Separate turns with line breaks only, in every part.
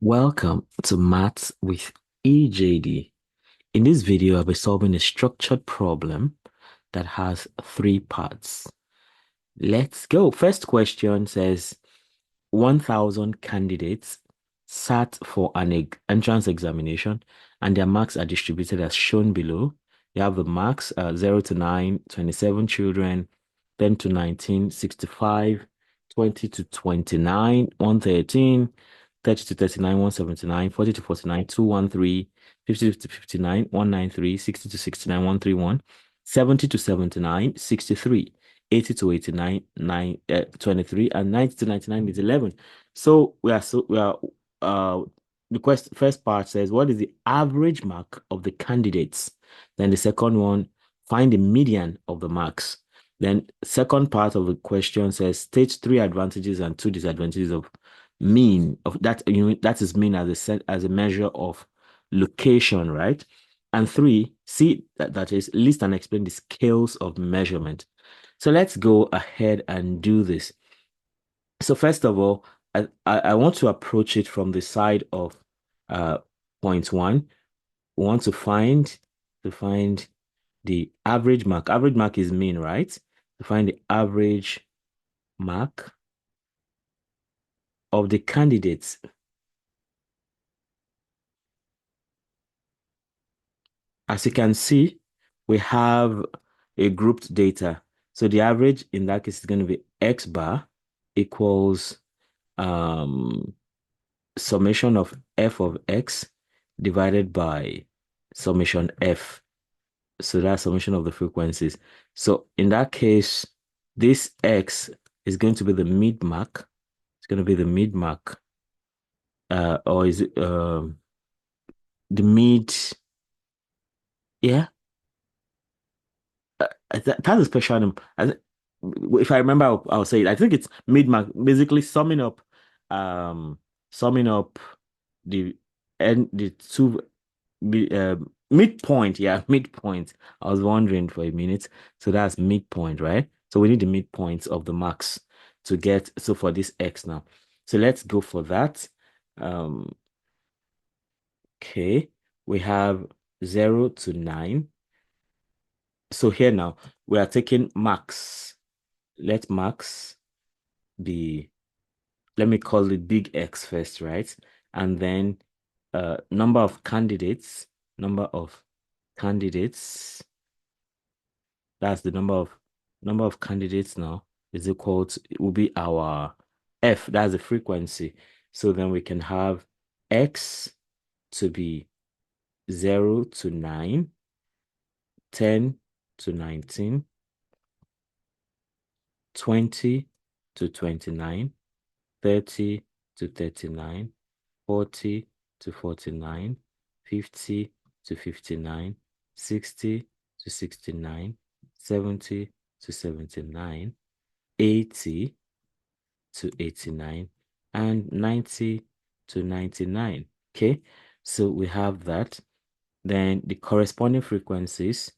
Welcome to Maths with EJD. In this video, I'll be solving a structured problem that has three parts. Let's go. First question says 1,000 candidates sat for an entrance examination and their marks are distributed as shown below. You have the marks 0 to 9, 27 children, 10 to 19, 65, 20 to 29, 113, 30 to 39, 179, 40 to 49, 213, 50 to 59, 193, 60 to 69, 131, 70 to 79, 63. 80 to 89, 23, and 90 to 99 is 11. So we are uh the first part says what is the average mark of the candidates? Then the second one, find the median of the marks. Then second part of the question says state three advantages and two disadvantages of mean of that that is mean as a set as a measure of location, right? And three, see that is list and explain the scales of measurement. So let's go ahead and do this. So first of all, I want to approach it from the side of uh, point one. We want to find the average mark. Average mark is mean, right? To find the average mark of the candidates. As you can see, we have a grouped data. So the average in that case is going to be X bar equals um summation of f of x divided by summation f. So that's summation of the frequencies. So in that case, this x is going to be the mid mark. It's going to be the mid mark. Or is it the mid? Yeah, that's a special name. If I remember, I'll say it. I think it's mid mark, basically um, summing up the the two midpoint. Yeah, midpoint. I was wondering for a minute. So that's midpoint, right? So we need the midpoint of the marks to get. So for this x now. So let's go for that. Um, okay, we have 0 to 9. So here now we are taking max. Let max be, let me call it big X first, right? And then number of candidates, that's the number of candidates now is equal to, it will be our F, that's the frequency. So then we can have X to be 0 to 9, 10 to 19, 20 to 29, 30 to 39, 40 to 49, 50 to 59, 60 to 69, 70 to 79, 80 to 89, and 90 to 99. Okay, so we have that. Then the corresponding frequencies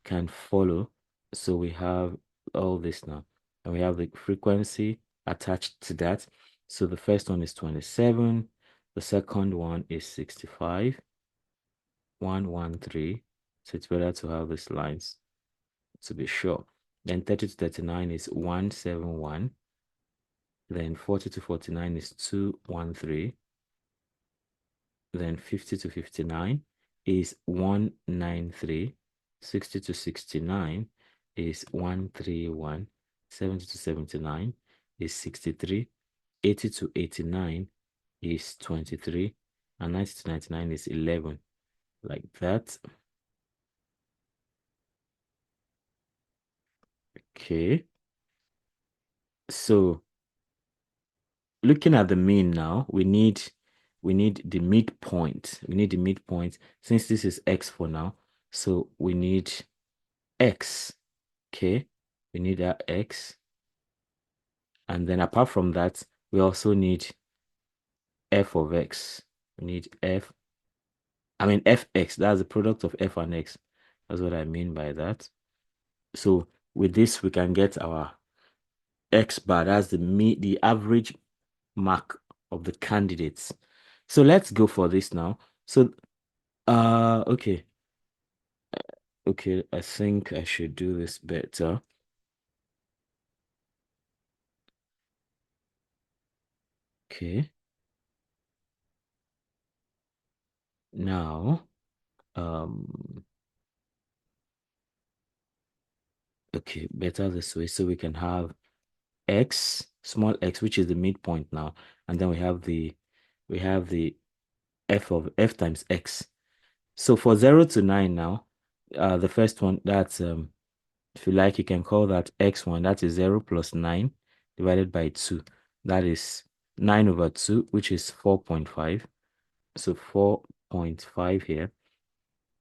can follow. So we have all this now, and we have the frequency attached to that. So the first one is 27, the second one is 65, 113. So it's better to have these lines to be sure. Then 30 to 39 is 171. Then 40 to 49 is 213. Then 50 to 59 is 193. 60 to 69 is 131. 70 to 79 is 63. 80 to 89 is 23. And 90 to 99 is 11. Like that. Okay. So looking at the mean now, we need the midpoint. We need the midpoint since this is x for now. So we need x. Okay. We need that x. And then apart from that, we also need f of x. We need fx. That's the product of f and x. That's what I mean by that. So with this, we can get our x bar. That's the average mark of the candidates. So let's go for this now. So, okay. Okay, I think I should do this better. Okay. Now, um, okay, better this way. So we can have x, small x, which is the midpoint now, and then we have the f times x. So for 0 to 9 now, the first one, that's if you like, you can call that x1. That is 0 plus 9 divided by 2. That is 9 over 2, which is 4.5. So 4.5 here.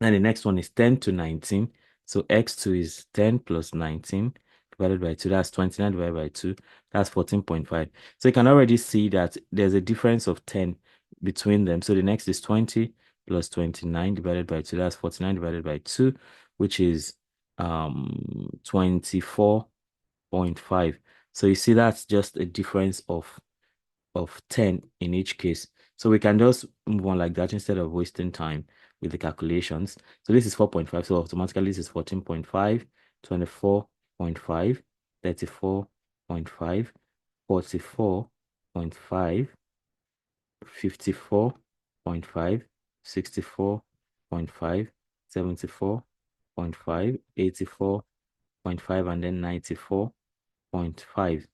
Then the next one is 10 to 19. So x2 is 10 plus 19 divided by 2. That's 29 divided by 2. That's 14.5. So you can already see that there's a difference of 10 between them. So the next is 20 plus 29 divided by 2. That's 49 divided by 2, which is 24.5. So you see that's just a difference of 10 in each case. So we can just move on like that instead of wasting time with the calculations. So this is 4.5. So automatically this is 14.5, 24.5, 34.5, 44.5, 54.5, 64.5, 74.5, 84.5, and then 94.5.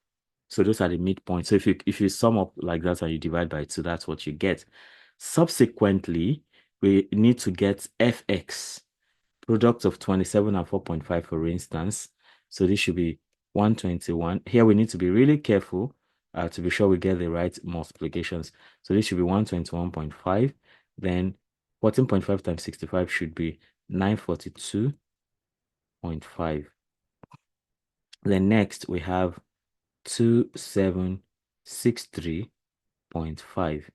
So those are the midpoints. So if you sum up like that and you divide by 2, that's what you get. Subsequently, we need to get fx, product of 27 and 4.5, for instance. So this should be 121. Here we need to be really careful to be sure we get the right multiplications. So this should be 121.5. Then 14.5 times 65 should be 942.5. Then next we have 2763.5.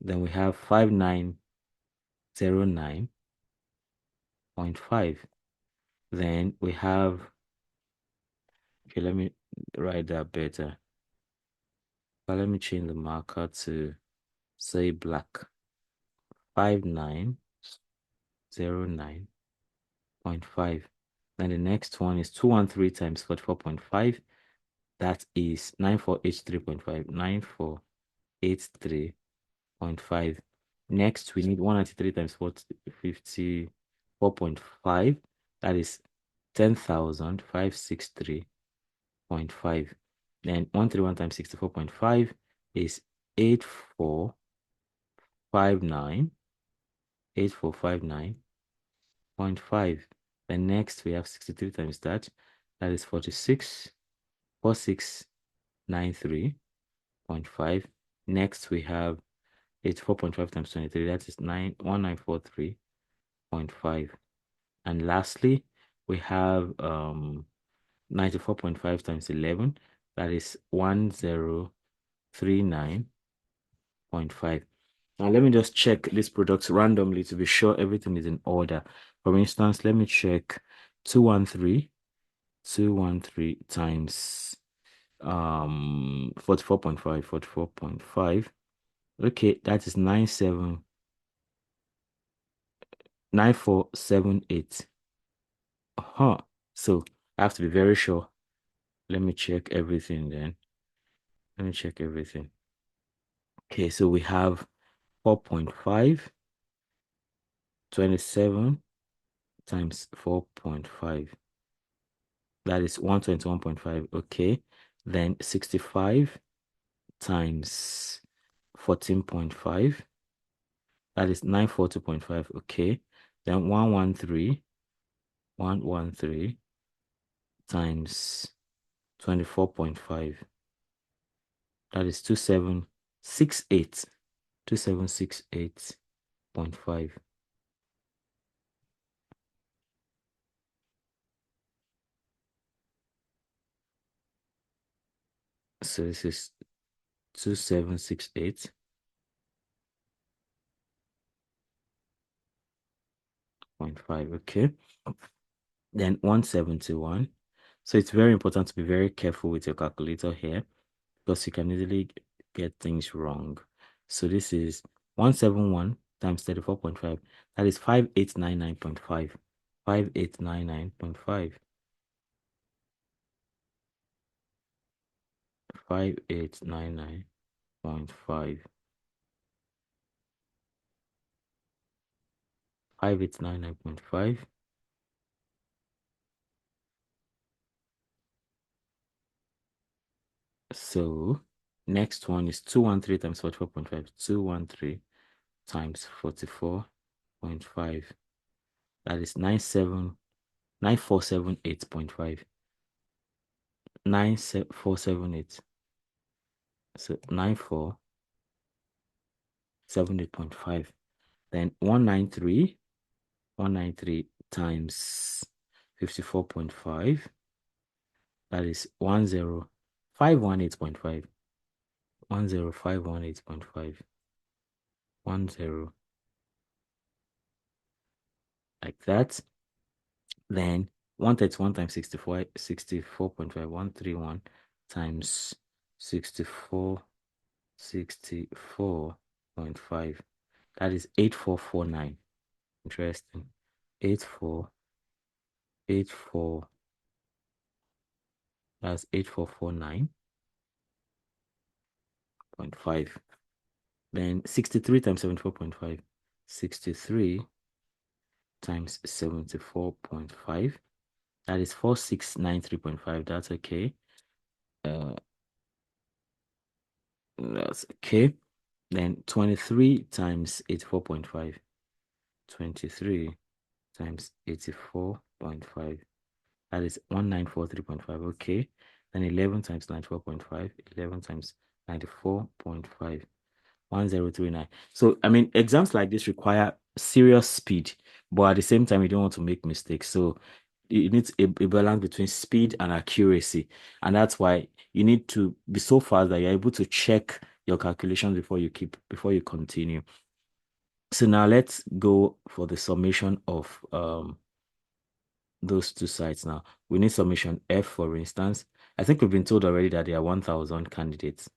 Then we have 5909.5. Then we have, okay, let me write that better. But let me change the marker to say black. 5909.5. Then the next one is 213 times 44.5. That is 9483.5. 9483.5. Next, we need 193 times 54.5. That is 10,563.5. Then 131 times 64.5 is 8459. 8459.5. Then next, we have 63 times that. That is 46,4693.5. Next, we have 84.5 times 23. That is 1943.5. And lastly, we have 94.5 times 11. That is 1039.5. Now let me just check these products randomly to be sure everything is in order. For instance, let me check 213 times 44.5. Okay, that is 9478. So I have to be very sure. Let me check everything then. Let me check everything. Okay, so we have 4.5, 27 times 4.5. That is 121.5. Okay. Then 65 times 14.5. That is 940.5. Okay. Then 113 times 24.5. That is 2768. 2768.5. So this is 2768.5. Okay. Then 171. So it's very important to be very careful with your calculator here because you can easily get things wrong. So this is 171 times 34.5. That is 5899.5. 5899.5. 5899.5. 5899.5. So next one is 213 times 44.5. 213 times 44.5. That is 9478.5. 9478. So 9478.5. Then 193 times 54.5. That is 10518.5. 10518.5. 10 like that. Then 131 times 64.5. 131 times 64.5. That is 8449. Interesting. 8484. That's 8449.5. Then 63 times 74.5. 63 times 74.5. That is 4693.5. That's okay. That's okay. Then 23 times 84.5. 23 times 84.5. That is 1943.5. Okay. Then 11 times 94.5. 11 times 94.5. 1039. So, I mean, exams like this require serious speed, but at the same time, you don't want to make mistakes. So, you need a balance between speed and accuracy. And that's why you need to be so fast that you're able to check your calculations before you continue. So now let's go for the summation of those two sites now. We need summation F, for instance. I think we've been told already that there are 1,000 candidates.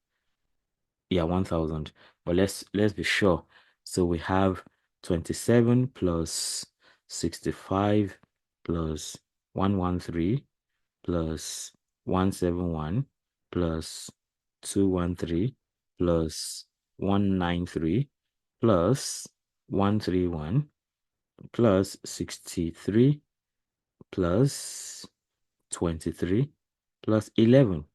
Yeah, 1,000. But let's be sure. So we have 27 plus 65 plus 113 plus 171 plus 213 plus 193 plus 131 plus 63 plus 23 plus 11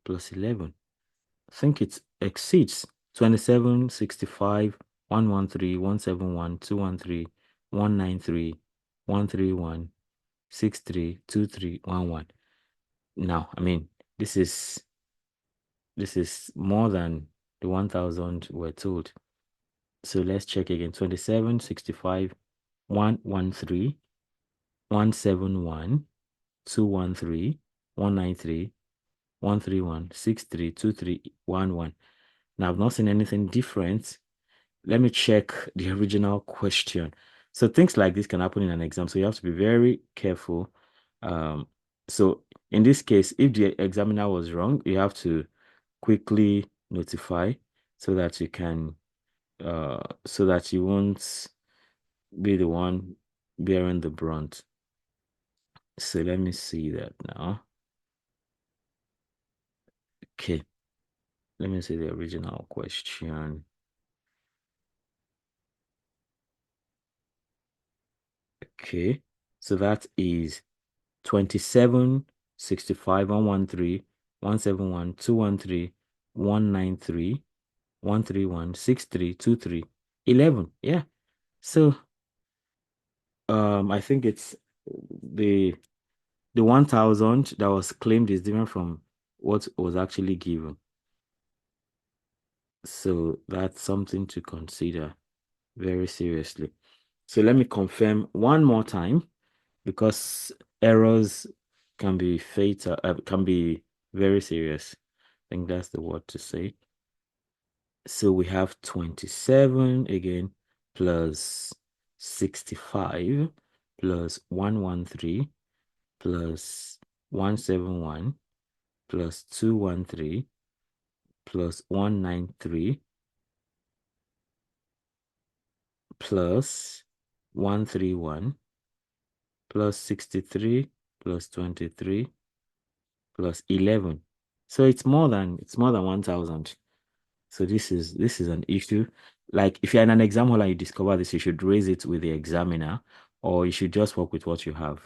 plus 11. I think it exceeds 27, 65, 113, 171, 213, 193, 131, 63, 23, 11. Now, I mean, this is more than the 1,000 we're told. So let's check again. 27, 65, 113, 171, 213, 193, 131, 63, 23, 11. Now, I've not seen anything different. Let me check the original question. So things like this can happen in an exam. So you have to be very careful. So in this case, if the examiner was wrong, you have to quickly notify so that you can, so that you won't be the one bearing the brunt. So let me see that now. Okay. Let me see the original question. Okay. So that is 27, 65, 113, 171, 213, 193, 131, 63, 23, 11. Yeah. So I think it's the 1,000 that was claimed is different from what was actually given. So that's something to consider very seriously. So let me confirm one more time, because errors can be fatal, can be very serious. I think that's the word to say. So we have 27 again plus 65 plus 113 plus 171 plus 213 plus 193 plus 131 plus 63 plus 23 plus 11. So it's more than 1,000. So this is an issue. Like if you're in an exam hall and you discover this, you should raise it with the examiner, or you should just work with what you have.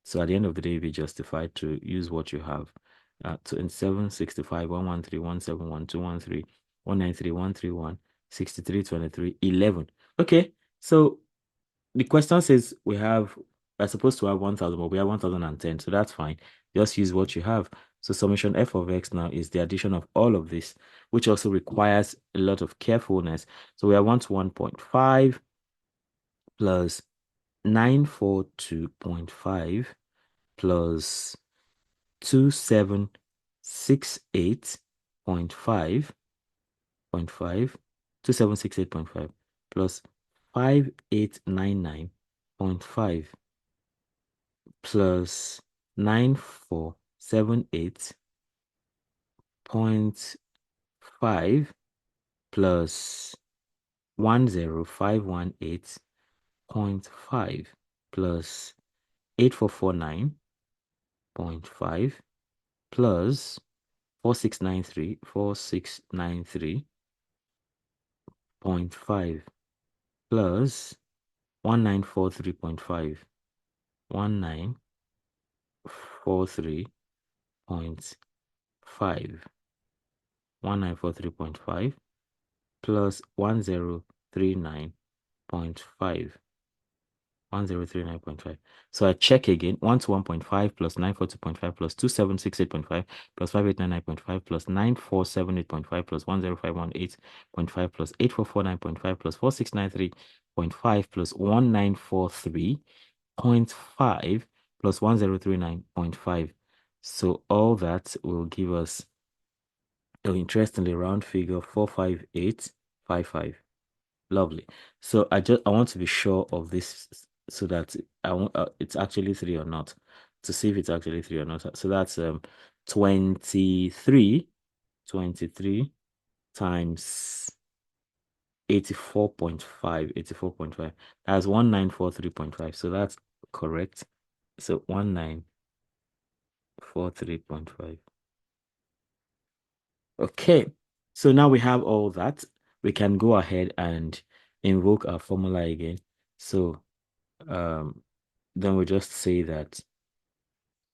So at the end of the day, be justified to use what you have. 27, 65, 113, 171, 213, 193, 131, 63, 23, 11. Okay, so the question says we're supposed to have 1,000, but we have 1,010. So that's fine. Just use what you have. So summation f of x now is the addition of all of this, which also requires a lot of carefulness. So we are 1 to 1.5 plus 942.5 plus 2768.5 2768.5 plus 5899.5 plus 9478.5 plus 10518.5 plus 8449.5 plus 4693.5 plus 1943.5 1943.5 1943.5 plus 1039.5 1039.5. So I check again. 1 to 1.5 plus 942.5 plus 2768.5 plus 5899.5 plus 9478.5 plus 10518.5 plus 8449.5 plus 4693.5 plus 1943.5 plus 1039.5. So all that will give us, oh, interestingly, round figure 45855. Lovely. So I want to be sure of this so that I want it's actually 3 or not, to see if it's actually 3 or not. So that's 23 times 84.5. That's 1943.5. So that's correct. So 1943.5. Okay. So now we have all that. We can go ahead and invoke our formula again. So then we just say that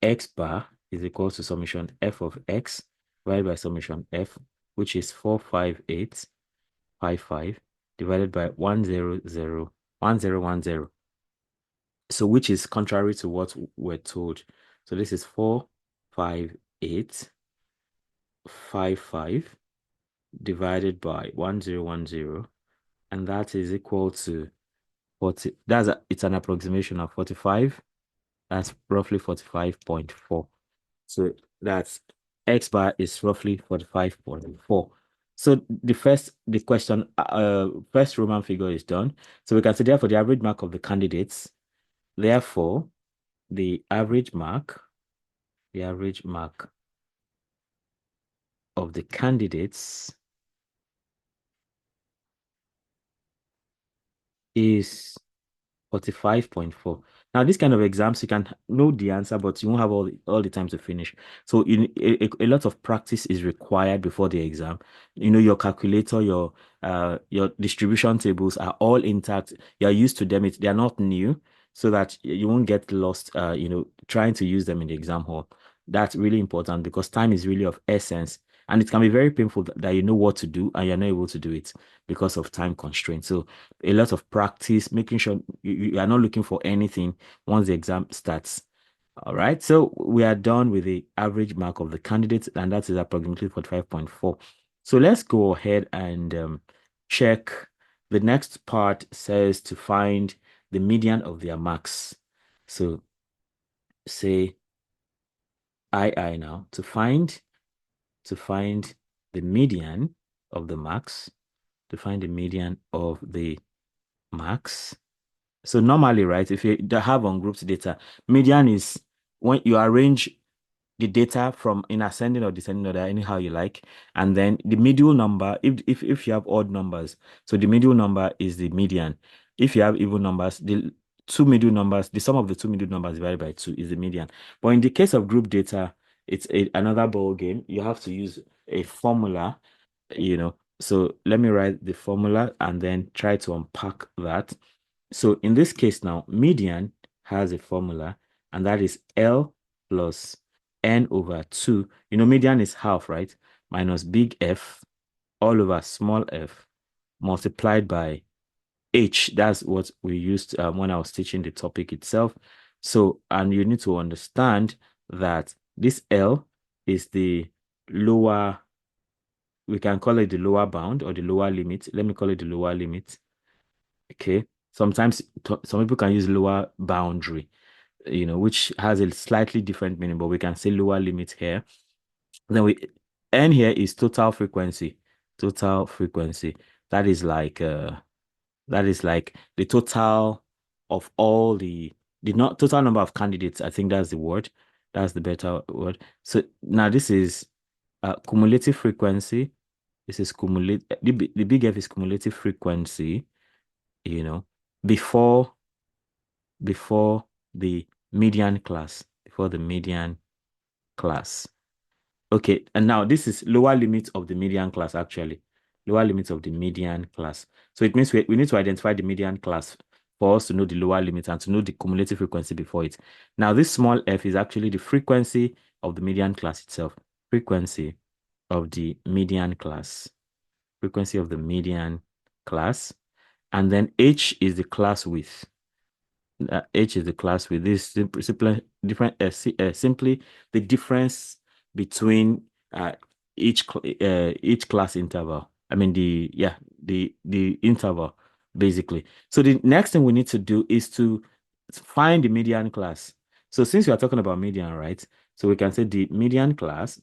x bar is equal to summation f of x divided by summation f, which is 45855 divided by 1001010. So which is contrary to what we're told. So this is 45855 divided by 1010, and that is equal to 40. It's an approximation of 45. That's roughly 45.4. So that's x bar is roughly 45.4. So the first Roman figure is done. So we can say therefore the average mark of the candidates. Therefore, the average mark of the candidates is 45.4. Now, this kind of exams, you can know the answer, but you won't have all the time to finish. So a lot of practice is required before the exam. Your calculator, your distribution tables are all intact. You're used to them. They're not new, so that you won't get lost, trying to use them in the exam hall. That's really important because time is really of essence. And it can be very painful that you know what to do and you're not able to do it because of time constraints. So a lot of practice, making sure you are not looking for anything once the exam starts. All right. So we are done with the average mark of the candidates, and that is approximately 45.4. So let's go ahead and check. The next part says to find the median of their marks. So say I now to find the median of the marks, to find the median of the marks. So normally, right, if you have ungrouped data, median is when you arrange the data from in ascending or descending order, anyhow you like, and then the middle number, if you have odd numbers, so the middle number is the median. If you have even numbers, the two middle numbers, the sum of the two middle numbers divided by 2 is the median. But in the case of group data, it's another ball game. You have to use a formula, you know. So let me write the formula and then try to unpack that. So in this case now, median has a formula, and that is L plus N over 2. You know, median is half, right? Minus big F all over small f multiplied by H. That's what we used when I was teaching the topic itself. So, and you need to understand that this L is the lower, we can call it the lower bound or the lower limit. Let me call it the lower limit. Okay. Sometimes some people can use lower boundary, you know, which has a slightly different meaning, but we can say lower limit here. Then we N here is total frequency. Total frequency. That is like the total of all the not total number of candidates. I think that's the word. That's the better word. So now this is cumulative frequency. This is cumulative. The big F is cumulative frequency, you know, before before the median class. Before the median class. Okay, and now this is lower limit of the median class, actually. Lower limit of the median class. So it means we need to identify the median class for us to know the lower limit and to know the cumulative frequency before it. Now, this small f is actually the frequency of the median class itself. Frequency of the median class. Frequency of the median class. And then h is the class width. H is the class with this simply different simply the difference between each class interval. I mean the interval basically. So the next thing we need to do is to find the median class. So since we are talking about median, right? So we can say the median class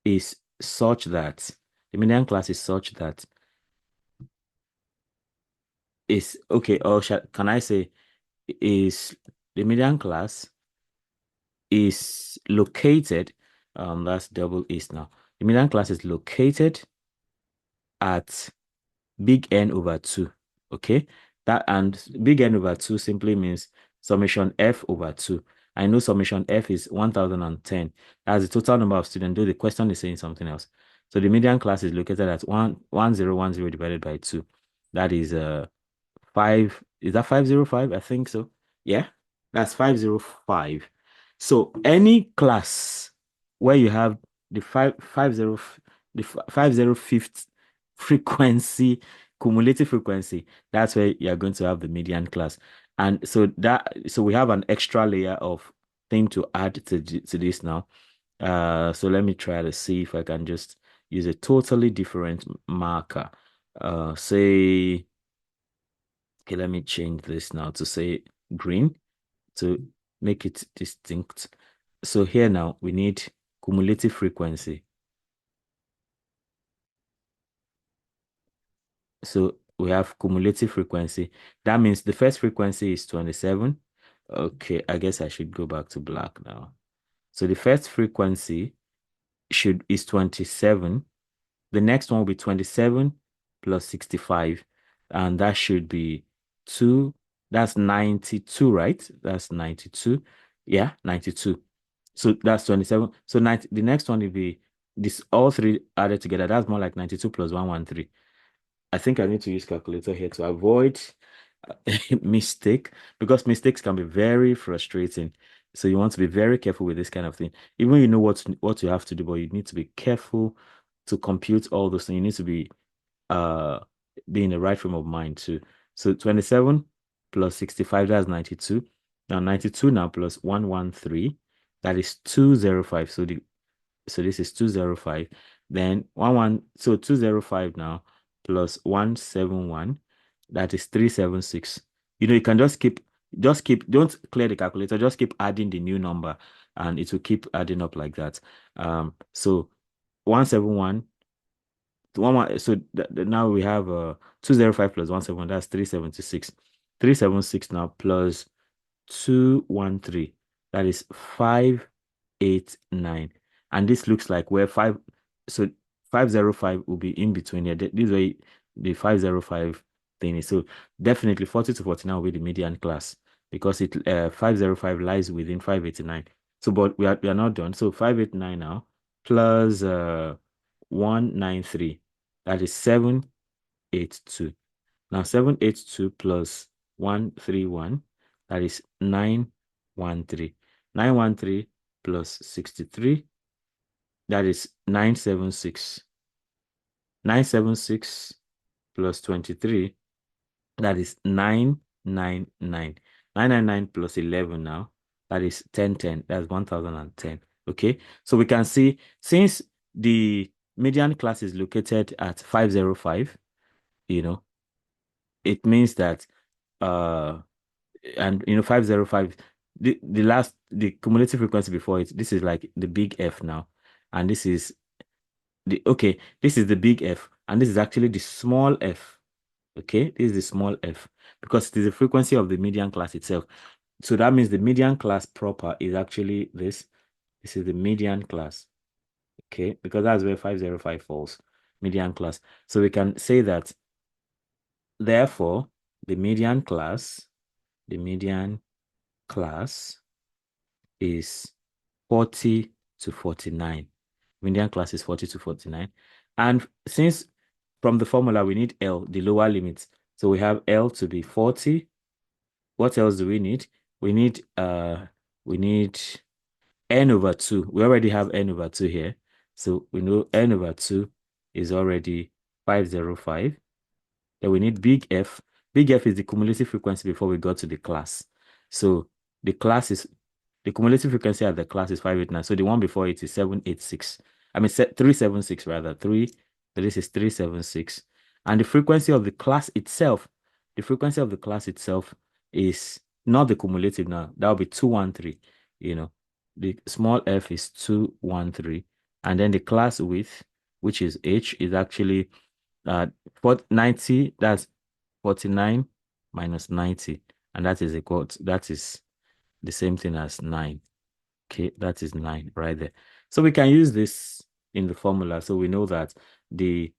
is such that the median class is such that is okay, or can I say is the median class is located, that's double is now. The median class is located at big N over 2. Okay. That and big N over 2 simply means summation F over 2. I know summation F is 1010. That's the total number of students, though the question is saying something else. So the median class is located at 1010 divided by 2. That is 5. Is that 505? I think so. Yeah, that's 505. So any class where you have the 505th frequency, cumulative frequency, that's where you're going to have the median class. And so we have an extra layer of thing to add to this now. So let me try to see if I can just use a totally different marker. Say, okay, let me change this now to say green to make it distinct. So here now we need cumulative frequency. So we have cumulative frequency. That means the first frequency is 27. Okay, I guess I should go back to black now. So the first frequency is 27. The next one will be 27 plus 65. And that should be 2. That's 92, right? That's 92. Yeah, 92. So that's 27. So 90, the next one will be this all three added together. That's more like 92 plus 113. I think I need to use calculator here to avoid mistake, because mistakes can be very frustrating. So you want to be very careful with this kind of thing. Even you know what you have to do, but you need to be careful to compute all those things. You need to uh be in the right frame of mind too. So 27 plus 65, that's 92. Now 92 now plus 113, that is 205. So this is 205. Then so 205 now plus 171, that is 376. You know, you can don't clear the calculator, just keep adding the new number and it will keep adding up like that. So 171, so now we have 205 plus 171, that's 376. 376 now plus 213, that is 589. And this looks like we're five. So 505 will be in between here. This way, the 505 thing is. So definitely 40 to 49 will be the median class because it 505 lies within 589. So, but we are not done. So 589 now plus 193. That is 782. Now 782 plus 131. That is 913. 913 plus 63. That is 976. 976 plus 23. That is 999. 999 plus 11 now. That is 1010. That's 1010. Okay. So we can see since the median class is located at 505, it means that and 505, the cumulative frequency before it, this is like the big F now. And this is this is the big F, and this is actually the small f. Okay, this is the small f because it is the frequency of the median class itself. So that means the median class proper is actually this. This is the median class. Okay, because that's where 505 falls, median class. So we can say that, therefore, the median class is 40 to 49. Median class is 40 to 49. And since from the formula we need L, the lower limit, so we have L to be 40. What else do we need? We need n over 2. We already have n over 2 here. So we know n over 2 is already 505. Then we need big F. Big F is the cumulative frequency before we got to the class. So the cumulative frequency at the class is 589. So the one before it is 786. I mean 376 rather. This is 376. And the frequency of the class itself, is not the cumulative now. That will be 213. The small f is 213. And then the class width, which is h, is actually 90. That's 49 minus 90. And that is the same thing as 9. Okay, that is 9 right there. So we can use this in the formula. So we know that the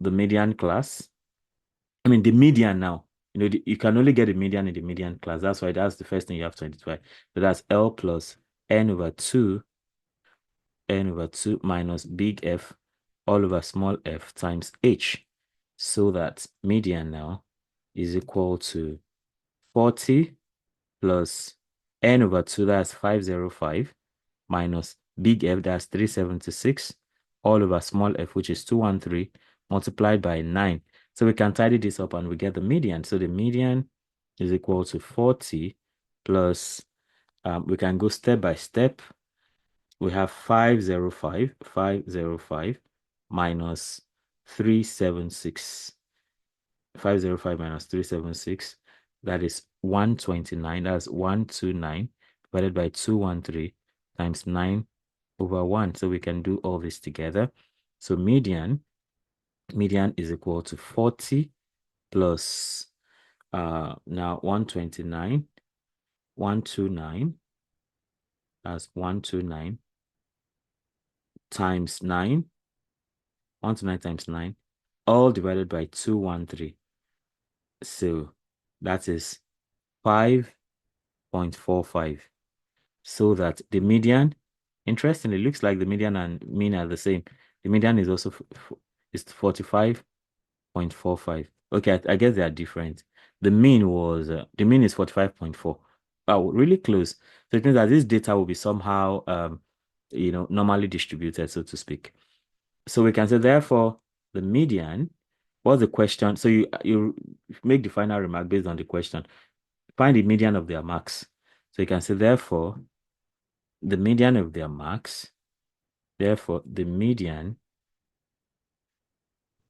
median class, the median now, you can only get the median in the median class. That's why that's the first thing you have to identify. So that's L plus n over 2 minus big F all over small f times h. So that median now is equal to 40 plus n over 2, that's 505, minus big F, that's 376, all over small f, which is 213, multiplied by 9. So we can tidy this up and we get the median. So the median is equal to 40 plus, we can go step by step. We have 505 minus 376. 505 minus 376, that is 129. That's 129 divided by 213 times 9 over 1. So we can do all this together. So median is equal to 40 plus now 129. That's 129 times 9. 129 times 9, all divided by 213. So that is 5.45. So that the median, interestingly, looks like the median and mean are the same. The median is also is 45.45. Okay, I guess they are different. The mean is 45.4. Oh, really close. So it means that this data will be somehow normally distributed, so to speak. So we can say, therefore, the median. What's the question? So you make the final remark based on the question. Find the median of their marks. So you can say, therefore, the median of their marks. Therefore, the median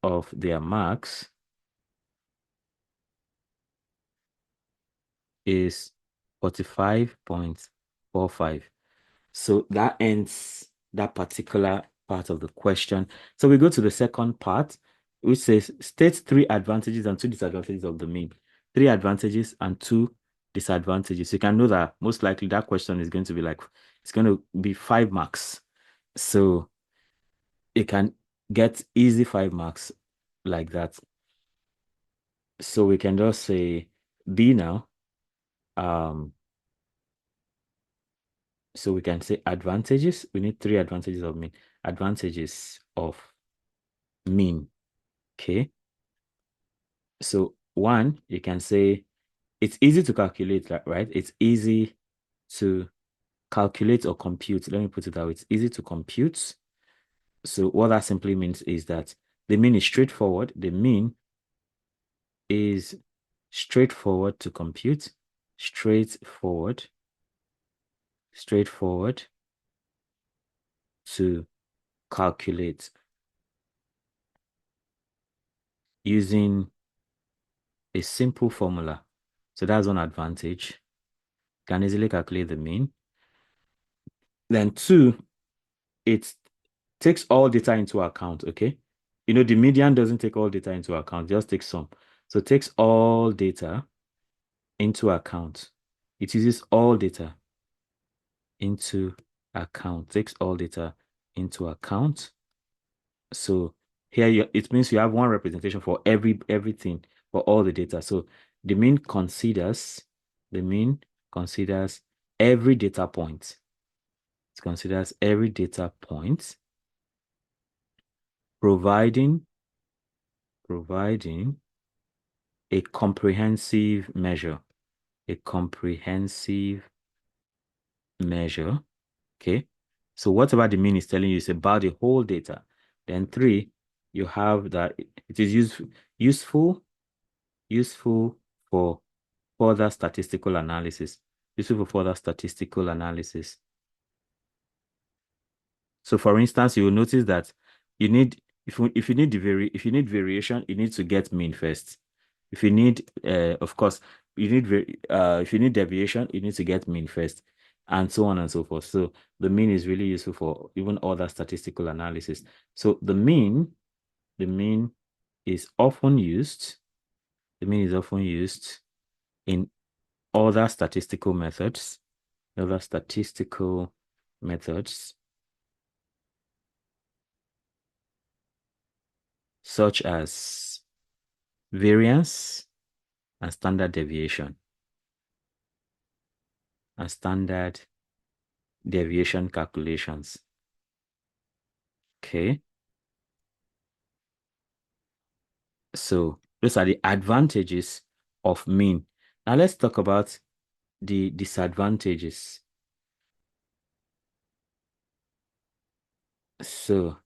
of their marks is 45.45. So that ends that particular part of the question. So we go to the second part, which says state 3 advantages and 2 disadvantages of the mean. 3 advantages and 2 disadvantages. You can know that most likely that question is going to be it's going to be 5 marks. So it can get easy 5 marks like that. So we can just say B now. So we can say advantages. We need 3 advantages of mean. Advantages of mean. Okay. So one, you can say it's easy to calculate, right? It's easy to calculate or compute. Let me put it that way. It's easy to compute. So what that simply means is that the mean is straightforward. The mean is straightforward to compute. Straightforward to calculate using a simple formula. So that's one advantage. Can easily calculate the mean. Then two, it takes all data into account, okay? You know, the median doesn't take all data into account, just takes some. So it takes all data into account. It uses all data into account, takes all data into account. So here it means you have one representation for everything, for all the data. So the mean considers every data point. It considers every data point, providing a comprehensive measure. A comprehensive measure. Okay. So whatever the mean is telling you is about the whole data. Then three, you have that it is useful for further statistical analysis. Useful for further statistical analysis. So for instance, you will notice that you need if you need variation, you need to get mean first. If you need of course if you need deviation, you need to get mean first, and so on and so forth. So the mean is really useful for even other statistical analysis. So the mean is often used, in other statistical methods, such as variance and standard deviation calculations. Okay. So those are the advantages of mean. Now let's talk about the disadvantages. So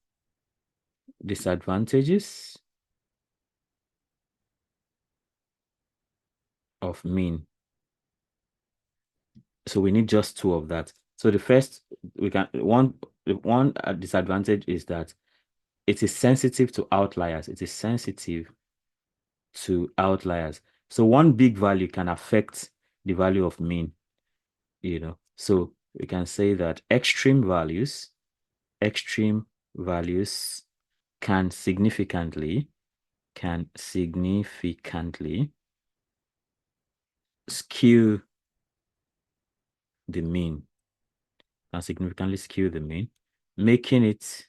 disadvantages of mean. So we need just two of that. So the first, one disadvantage is that it is sensitive to outliers. It is sensitive to outliers. So one big value can affect the value of mean, So we can say that extreme values can significantly skew the mean, making it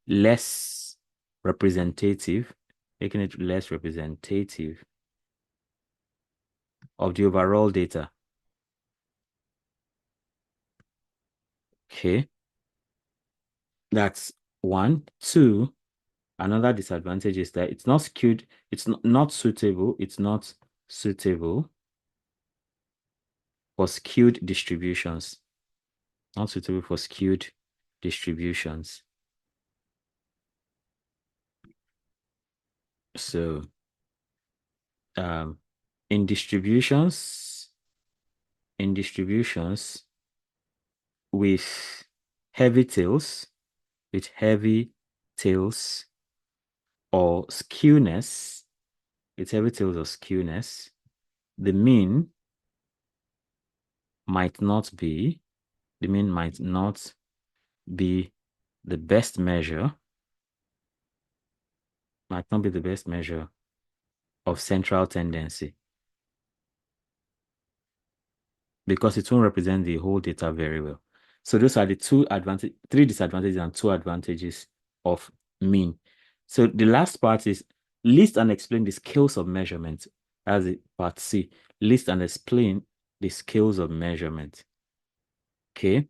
less representative, of the overall data. Okay. That's one. Two, another disadvantage is that it's not skewed, it's not suitable for skewed distributions. Not suitable for skewed distributions. So in distributions with heavy tails, or skewness, the mean might not be the best measure, of central tendency, because it won't represent the whole data very well. So those are the three disadvantages and two advantages of mean. So the last part is list and explain the scales of measurement. That's it, part C. List and explain the scales of measurement. Okay.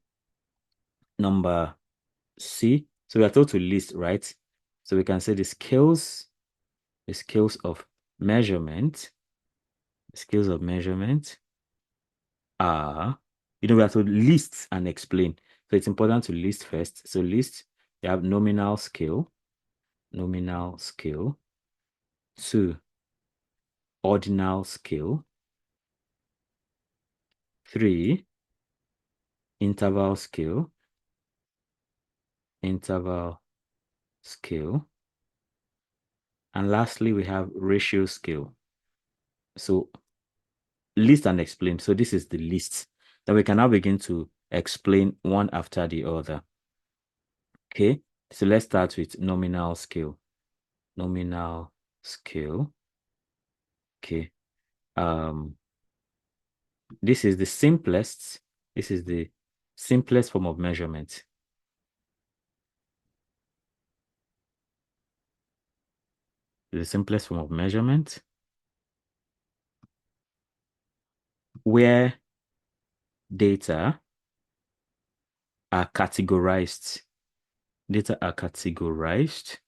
Number C. So we are told to list, right? So we can say the scales of measurement, are, we have to list and explain. So it's important to list first. So list, you have nominal scale. Two, ordinal scale. Three, interval scale. And lastly, we have ratio scale. So list and explain. So this is the list. Then we can now begin to explain one after the other. Okay, so let's start with nominal scale. Nominal scale. Okay. This is the simplest. This is the simplest form of measurement. The simplest form of measurement where data are categorized. Data are categorized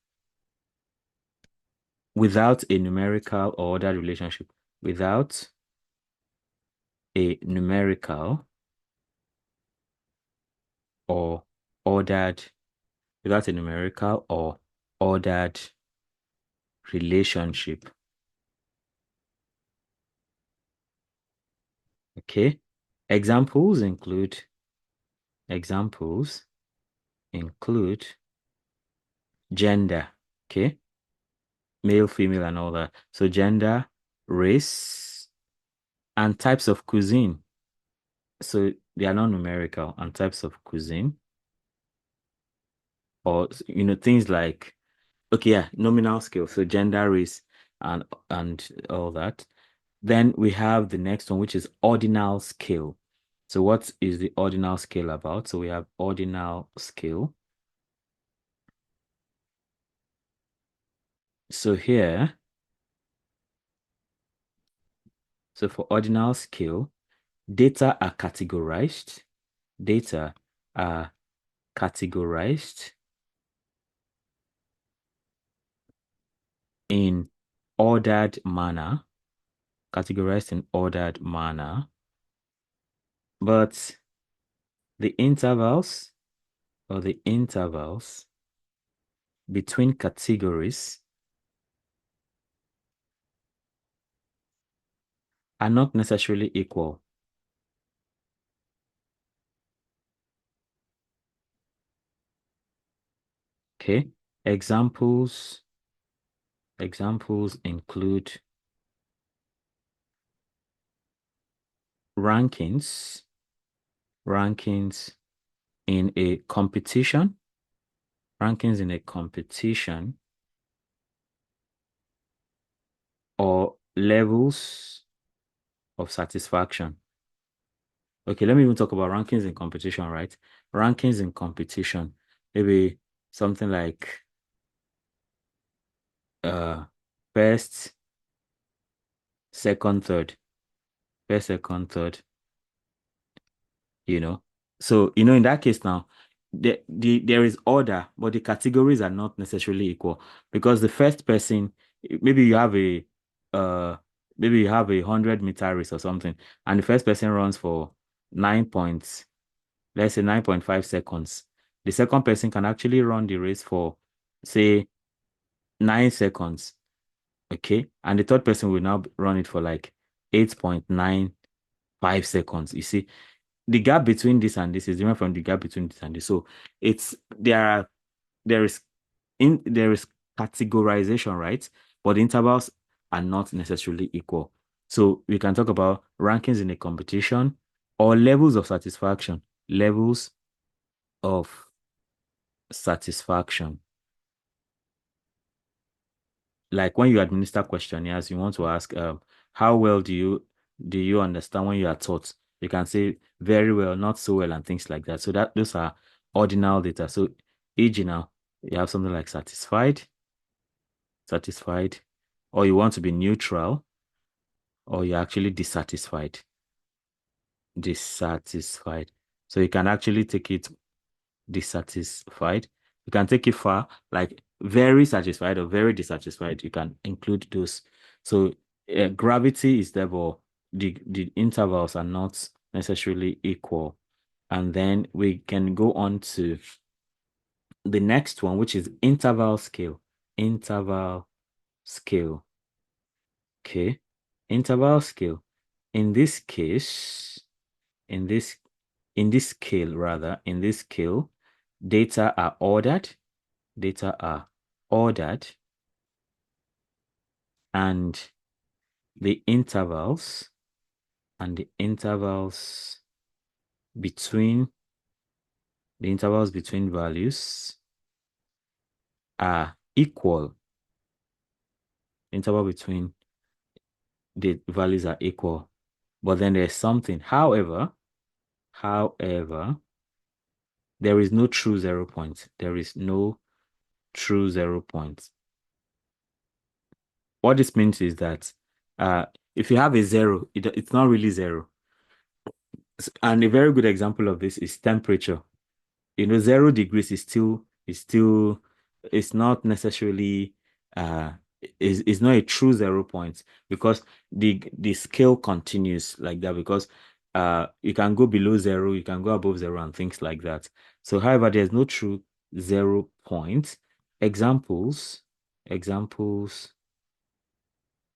without a numerical or ordered relationship. Without a numerical or ordered, without a numerical or ordered relationship. Okay. Examples include gender. Okay. Male, female, and all that. So gender, race, and types of cuisine. So they are non-numerical, and types of cuisine. Or things like, okay, yeah, nominal scale. So gender, race, and all that. Then we have the next one, which is ordinal scale. So what is the ordinal scale about? So we have ordinal scale. So here, so for ordinal scale, data are categorized. Data are categorized in ordered manner. Categorized in ordered manner. But the intervals between categories are not necessarily equal. Okay. Examples include rankings in a competition, or levels of satisfaction. Okay, let me even talk about rankings in competition, right? Rankings in competition, maybe something like first, second, third. First, second, third, you know. So, in that case now, there is order, but the categories are not necessarily equal because the first person, maybe you have a uh maybe you have a 100-meter race or something, and the first person runs for 9.5 seconds. The second person can actually run the race for, say, 9 seconds. Okay. And the third person will now run it for like 8.95 seconds. You see, the gap between this and this is different from the gap between this and this. So it's there is there is categorization, right? But the intervals are not necessarily equal. So we can talk about rankings in a competition or levels of satisfaction. Levels of satisfaction. Like when you administer questionnaires, you want to ask, how well do you understand when you are taught? You can say very well, not so well, and things like that. So those are ordinal data. So e.g. now, you have something like satisfied, or you want to be neutral, or you're actually dissatisfied. So you can actually take it dissatisfied. You can take it far, like very satisfied or very dissatisfied. You can include those. So gravity is there, but the intervals are not necessarily equal. And then we can go on to the next one, which is interval scale. Interval scale. Okay. Interval scale. In this case, in this scale rather, in this scale, data are ordered, and the intervals between values are equal. Interval between the values are equal. But then there's something. However, there is no true 0 point. There is no true 0 point. What this means is that if you have a zero, it's not really zero. And a very good example of this is temperature. 0 degrees it's not necessarily uh is not a true 0 point, because the scale continues like that, because you can go below zero, you can go above zero, and things like that. So however, there's no true 0 point. Examples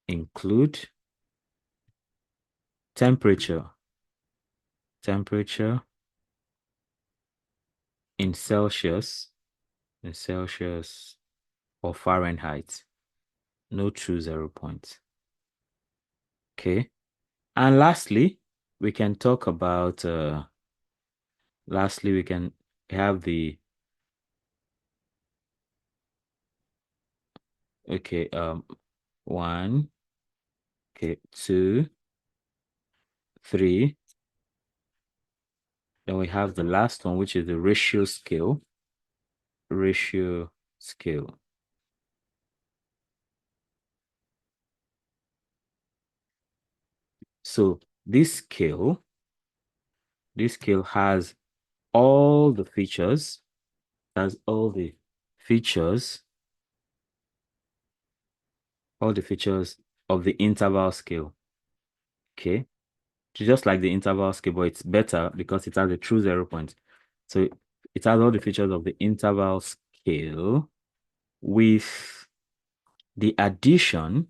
include temperature in Celsius or Fahrenheit. No true 0 point. Okay. And lastly, we can talk about we can have the okay, one, okay, two, three. Then we have the last one, which is the ratio scale. Ratio scale. So this scale has all the features, of the interval scale. Okay. Just like the interval scale, but it's better because it has a true 0 point. So it has all the features of the interval scale with the addition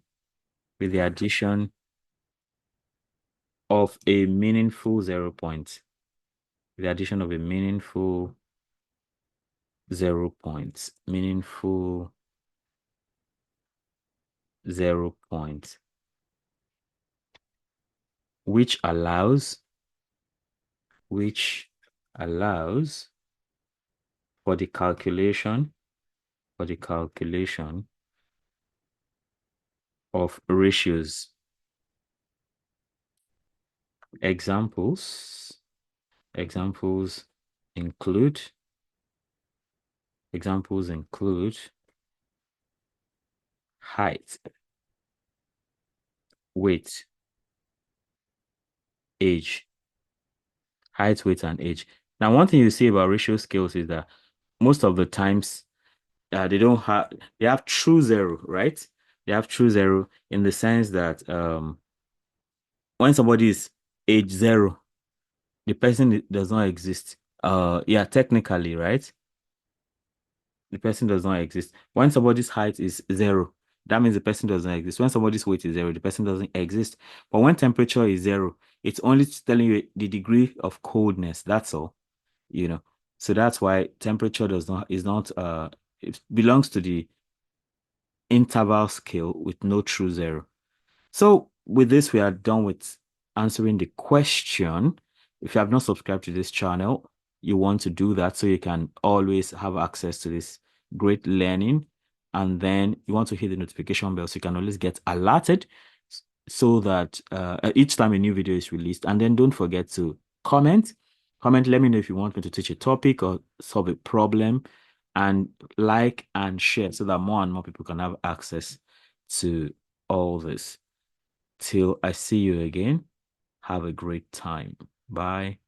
of a meaningful 0 point. The addition of a meaningful 0 point. Meaningful 0 point. Which allows for the calculation of ratios. Examples include height, weight, age. Height, weight, and age. Now, one thing you see about ratio scales is that most of the times they have true 0, right? They have true 0 in the sense that when somebody is age 0, the person does not exist. Yeah, technically, right? The person does not exist. When somebody's height is 0, that means the person doesn't exist. When somebody's weight is 0, the person doesn't exist. But when temperature is 0, it's only telling you the degree of coldness. That's all. So that's why temperature it belongs to the interval scale with no true 0. So with this, we are done with answering the question. If you have not subscribed to this channel, you want to do that so you can always have access to this great learning. And then you want to hit the notification bell so you can always get alerted so that each time a new video is released. And then don't forget to comment. Comment, let me know if you want me to teach a topic or solve a problem, and like and share so that more and more people can have access to all this. Till I see you again, have a great time. Bye.